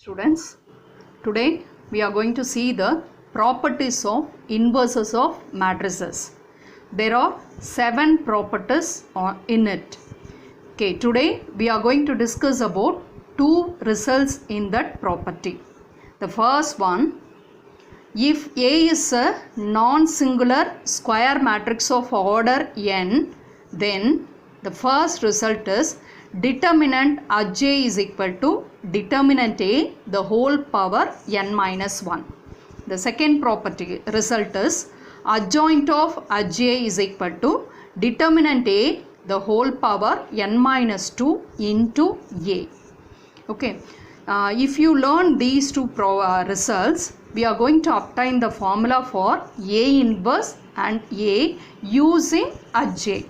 Students, today we are going to see the properties of inverses of matrices. There are 7 properties in it. Okay, today we are going to discuss about 2 results in that property. The first one, if A is a non-singular square matrix of order n, then the first result is determinant Aj is equal to determinant A the whole power n minus 1. The second property result is adjoint of Aj is equal to determinant A the whole power n minus 2 into A. Okay, if you learn these two results, we are going to obtain the formula for A inverse and A using Aj.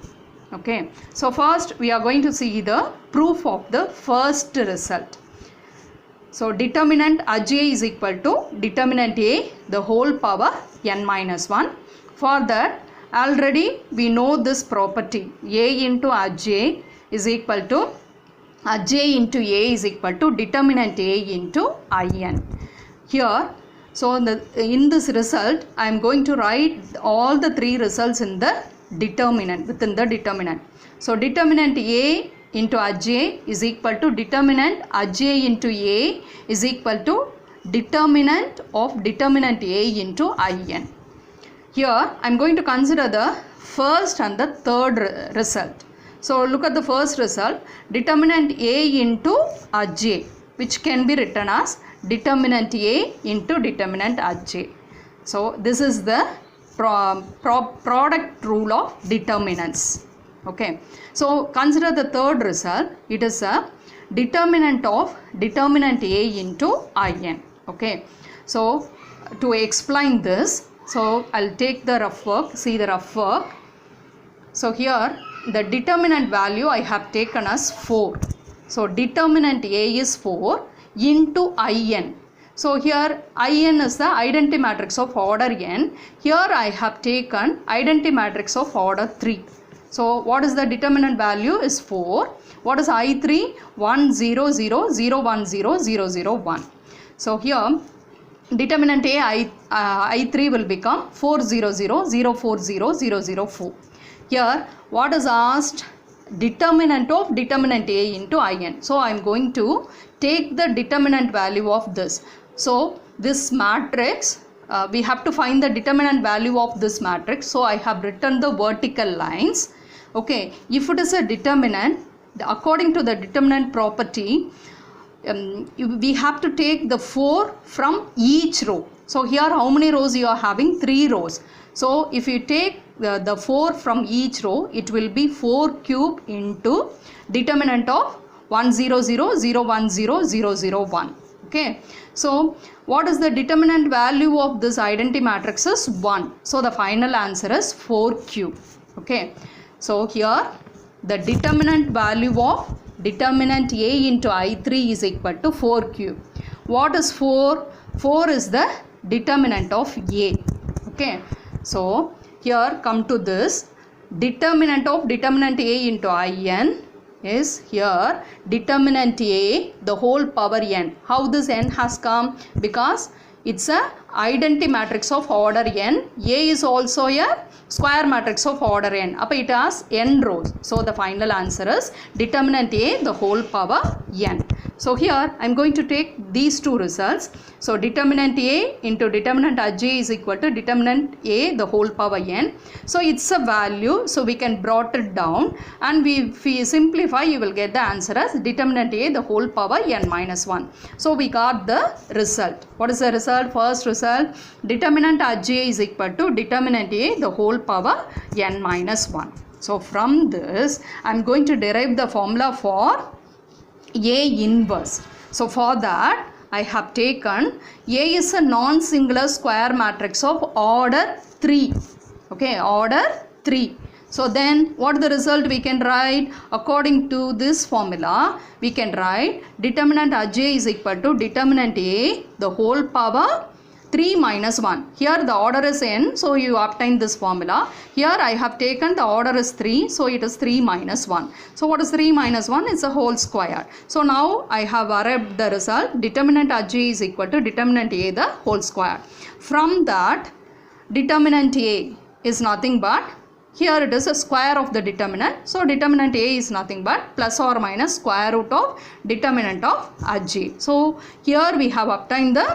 Okay, so first we are going to see the proof of the first result. So determinant Aj is equal to determinant A the whole power n minus 1. For that, already we know this property, A into Aj is equal to Aj into A is equal to determinant A into In. Here, so in this result, I am going to write all the 3 results in the determinant, within the determinant. So determinant A into Aj is equal to determinant Aj into A is equal to determinant of determinant A into In. Here I am going to consider the first and the third result. So look at the first result, determinant A into Aj, which can be written as determinant A into determinant Aj. So this is the product rule of determinants. Okay, so consider the third result. It is a determinant of determinant A into In. Okay, so to explain this, so I'll take the rough work. See the rough work. So here the determinant value I have taken as 4. So determinant A is 4 into In. So here In is the identity matrix of order n. Here I have taken identity matrix of order 3. So what is the determinant value is 4. What is I3? 1 0 0 0 1 0 0 0 1. So here determinant A I3 will become 4 0 0 0 4 0 0 0 4. Here what is asked? Determinant of determinant A into In. So I am going to take the determinant value of this. So this matrix, we have to find the determinant value of this matrix. So I have written the vertical lines. Okay, if it is a determinant, according to the determinant property, we have to take the 4 from each row. So here how many rows you are having? 3 rows. So if you take the 4 from each row, it will be 4 cube into determinant of 1 0 0 0 1 0 0 0 1. Okay, so what is the determinant value of this identity matrix is 1. So the final answer is 4 cube. Okay, so here the determinant value of determinant A into I3 is equal to 4 cube. What is 4? 4 is the determinant of A. Okay, so here come to this determinant of determinant A into In is here determinant A the whole power n. How this n has come? Because it's a identity matrix of order n. A is also a square matrix of order n. Up it has n rows. So the final answer is determinant A the whole power n. So here I am going to take these 2 results. So determinant A into determinant Aj is equal to determinant A the whole power n. So it's a value. So we can brought it down, and if we simplify, you will get the answer as determinant A the whole power n minus 1. So we got the result. What is the result? First result, determinant Aj is equal to determinant A the whole power n minus 1. So from this I am going to derive the formula for A inverse. So for that I have taken A is a non-singular square matrix of order 3. Okay, order 3. So then what is the result we can write? According to this formula, we can write determinant Aj is equal to determinant A the whole power 3 minus 1. Here the order is n, so you obtain this formula. Here I have taken the order is 3, so it is 3 minus 1. So what is 3 minus 1? It's a whole square. So now I have arrived the result. Determinant aj is equal to determinant a the whole square. From that, determinant a is nothing but, here it is a square of the determinant. So determinant a is nothing but plus or minus square root of determinant of aj. So here we have obtained the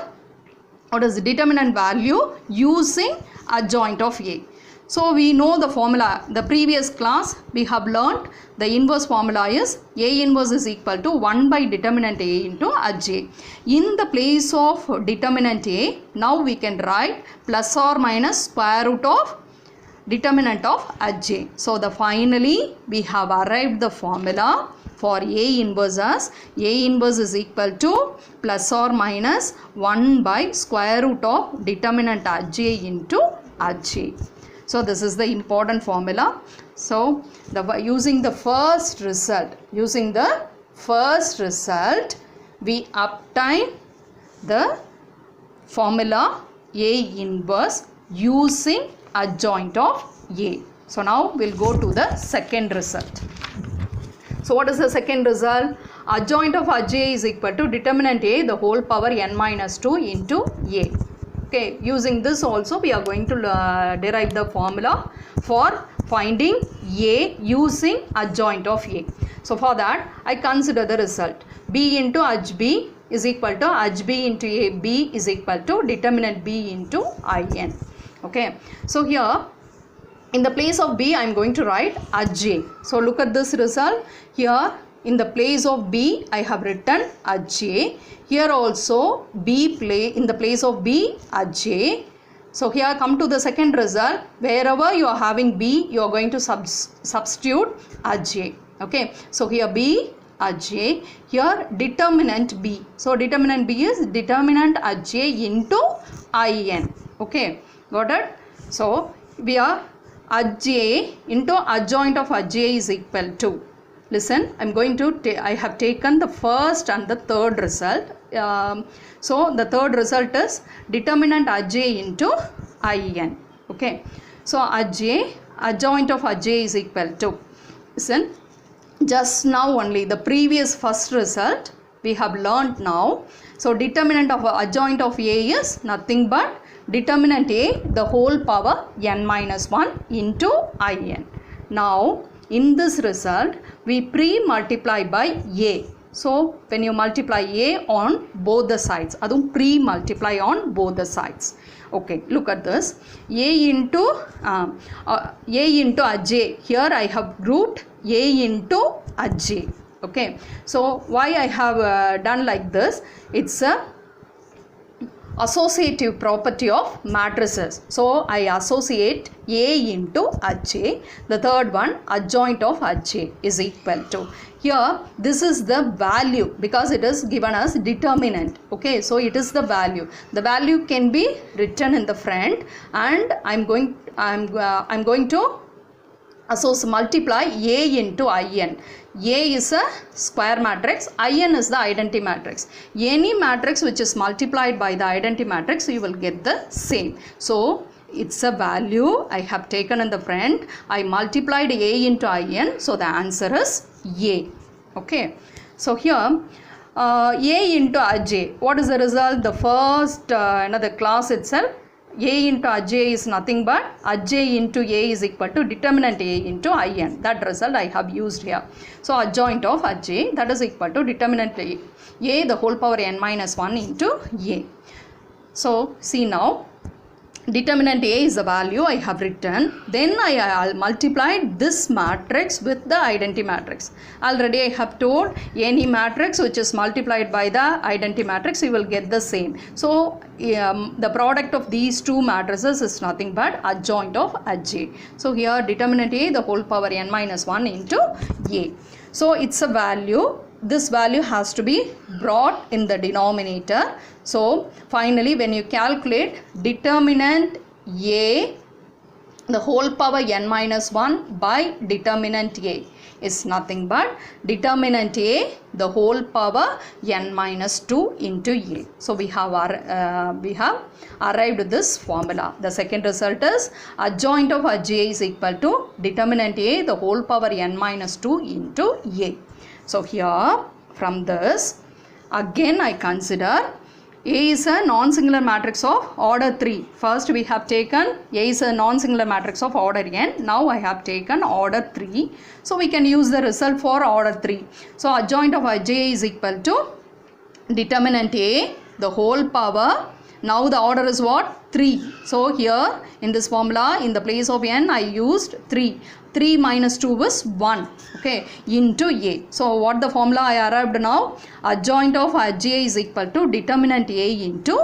what is the determinant value using adjoint of a. So we know the formula. The previous class we have learnt the inverse formula is a inverse is equal to 1 by determinant a into aj. In the place of determinant a, now we can write plus or minus square root of determinant of aj. So the finally we have arrived the formula for a inverse as a inverse is equal to plus or minus 1 by square root of determinant aj into aj. So this is the important formula. So using the first result we obtain the formula a inverse using adjoint of a. So now we'll go to the second result. So what is the second result? Adjoint of aj is equal to determinant a the whole power n minus 2 into a. Okay, using this also we are going to derive the formula for finding a using adjoint of a. So for that I consider the result. B into aj b is equal to aj b into a. B is equal to determinant b into in. Okay, so here in the place of b I am going to write aj. So look at this result. Here in the place of b I have written aj. Here also in the place of b aj. So here come to the second result. Wherever you are having b, you are going to substitute aj. Okay, so here b aj. Here determinant b. So determinant b is determinant aj into in. Okay, got it? So we are aj into adjoint of aj is equal to, listen, I'm going to I have taken the first and the third result. So the third result is determinant aj into in. Okay, so aj adjoint of aj is equal to, listen, just now only the previous first result we have learnt now. So determinant of adjoint of a is nothing but determinant a the whole power n minus 1 into in. Now in this result we pre-multiply by a. So when you multiply a on both the sides, adum pre-multiply on both the sides. Okay, look at this. A into aj. Here I have grouped a into aj. Okay, so why I have done like this? It's a associative property of matrices. So I associate a into aj. The third one adjoint of aj is equal to, here this is the value because it is given as determinant. Okay, so it is the value. The value can be written in the front and I'm going to multiply a into in. A is a square matrix, in is the identity matrix. Any matrix which is multiplied by the identity matrix, you will get the same. So it's a value I have taken in the front. I multiplied a into in, so the answer is a. Okay, so here a into aj. What is the result? The first another class itself, a into aj is nothing but aj into a is equal to determinant a into in. That result I have used here. So adjoint of aj, that is equal to determinant a the whole power n minus 1 into a. So see now, determinant a is the value I have written. Then I multiplied this matrix with the identity matrix. Already I have told any matrix which is multiplied by the identity matrix, you will get the same. So the product of these two matrices is nothing but adjoint of aj. So here determinant a the whole power n minus 1 into a. So it's a value. This value has to be brought in the denominator. So finally when you calculate determinant a the whole power n minus 1 by determinant A is nothing but determinant A the whole power n minus 2 into A. So we have arrived this formula. The second result is adjoint of Aj is equal to determinant A the whole power n minus 2 into A. So here from this again I consider A is a non-singular matrix of order 3. First we have taken A is a non-singular matrix of order n. Now I have taken order 3. So we can use the result for order 3. So adjoint of Aj is equal to determinant A the whole power. Now the order is what? 3. So here in this formula in the place of n I used 3. 3 minus 2 is 1, okay, into A. So what the formula I arrived now? Adjoint of Aj is equal to determinant A into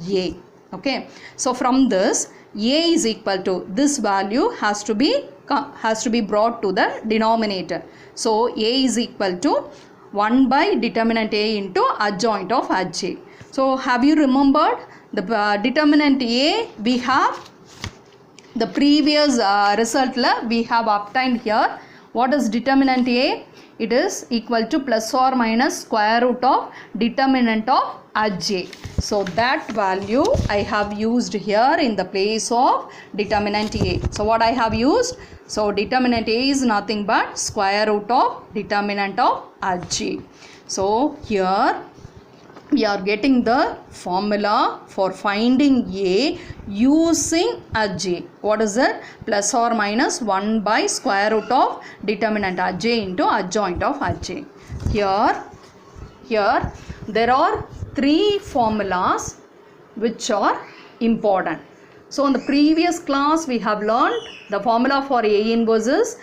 A, okay. So from this A is equal to this value has to be brought to the denominator. So A is equal to 1 by determinant A into adjoint of Aj. So have you remembered the determinant A we have the previous result we have obtained here. What is determinant A? It is equal to plus or minus square root of determinant of Aj. So that value I have used here in the place of determinant A. So what I have used? So determinant A is nothing but square root of determinant of Aj. So here we are getting the formula for finding A using Aj. What is it? Plus or minus 1 by square root of determinant Aj into adjoint of Aj. Here there are 3 formulas which are important. So in the previous class we have learned the formula for A inverse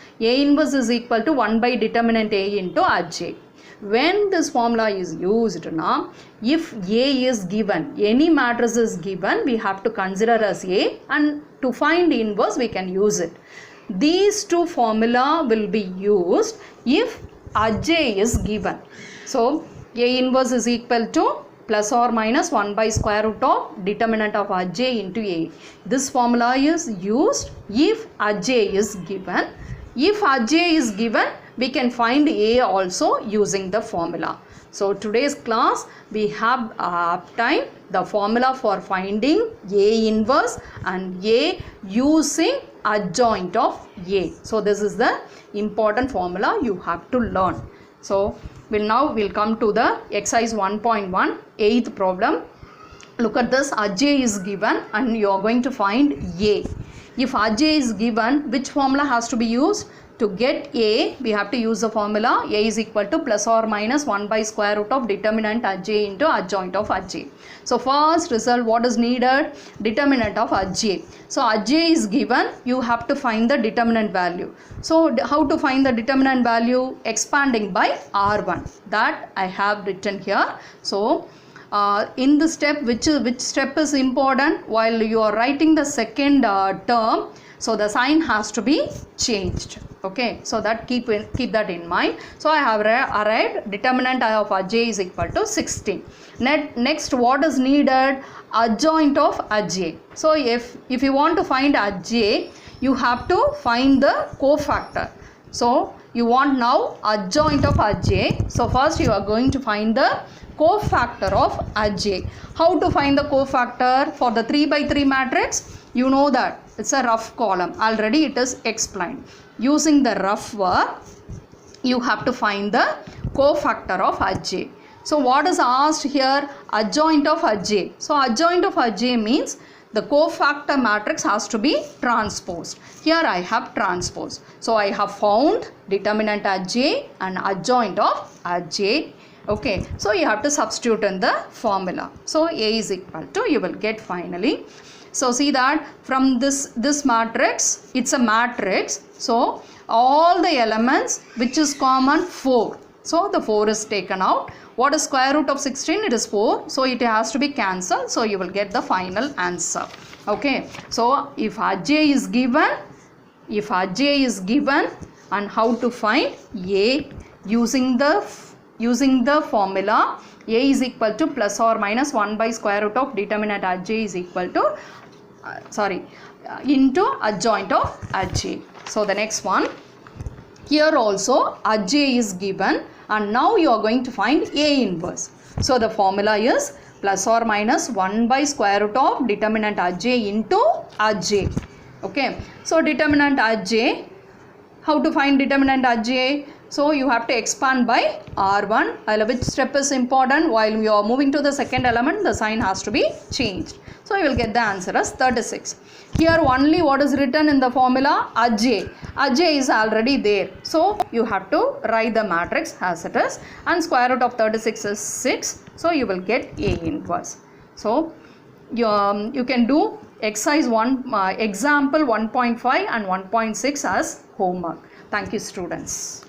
is equal to 1 by determinant A into Aj. When this formula is used now, if A is given, any matrix is given, we have to consider as A, and to find inverse we can use it. These two formula will be used if Aj is given. So A inverse is equal to plus or minus 1 by square root of determinant of Aj into A. This formula is used if Aj is given. If Aj is given, we can find A also using the formula. So today's class we have obtained the formula for finding A inverse and A using adjoint of A. So this is the important formula you have to learn. So we'll come to the exercise 1.1 8th problem. Look at this. Aj is given and you are going to find A. If Aj is given, which formula has to be used? To get A, we have to use the formula A is equal to plus or minus 1 by square root of determinant Aj into adjoint of Aj. So first result, what is needed? Determinant of Aj. So Aj is given, you have to find the determinant value. So how to find the determinant value? Expanding by R1. That I have written here. So in the step, which step is important? While you are writing the second term, so the sign has to be changed. Okay, so that keep that in mind. So I have arrived determinant of Aj is equal to 16. Next, what is needed? Adjoint of Aj. So if you want to find Aj, you have to find the cofactor. So you want now adjoint of Aj. So first you are going to find the cofactor of Aj. How to find the cofactor for the 3 by 3 matrix? You know that it's a rough column. Already it is explained. Using the rough work, you have to find the cofactor of Aj. So what is asked here? Adjoint of Aj. So adjoint of Aj means the cofactor matrix has to be transposed. Here I have transposed. So I have found determinant Aj and adjoint of Aj. Okay, so you have to substitute in the formula. So A is equal to, you will get finally. So see that from this matrix, it's a matrix. So all the elements which is common 4. So the 4 is taken out. What is square root of 16? It is 4. So it has to be cancelled. So you will get the final answer. Okay. So if Aj is given, and how to find A using the formula A is equal to plus or minus 1 by square root of determinant Aj is equal to into adjoint of Aj. So the next one, here also Aj is given and now you are going to find A inverse. So the formula is plus or minus 1 by square root of determinant Aj into Aj. Okay, so determinant Aj, how to find determinant Aj? So you have to expand by R1. Which step is important? While you are moving to the second element, the sign has to be changed. So you will get the answer as 36. Here only what is written in the formula? Aj. Aj is already there. So you have to write the matrix as it is. And square root of 36 is 6. So you will get A inverse. So you can do exercise example 1.5 and 1.6 as homework. Thank you, students.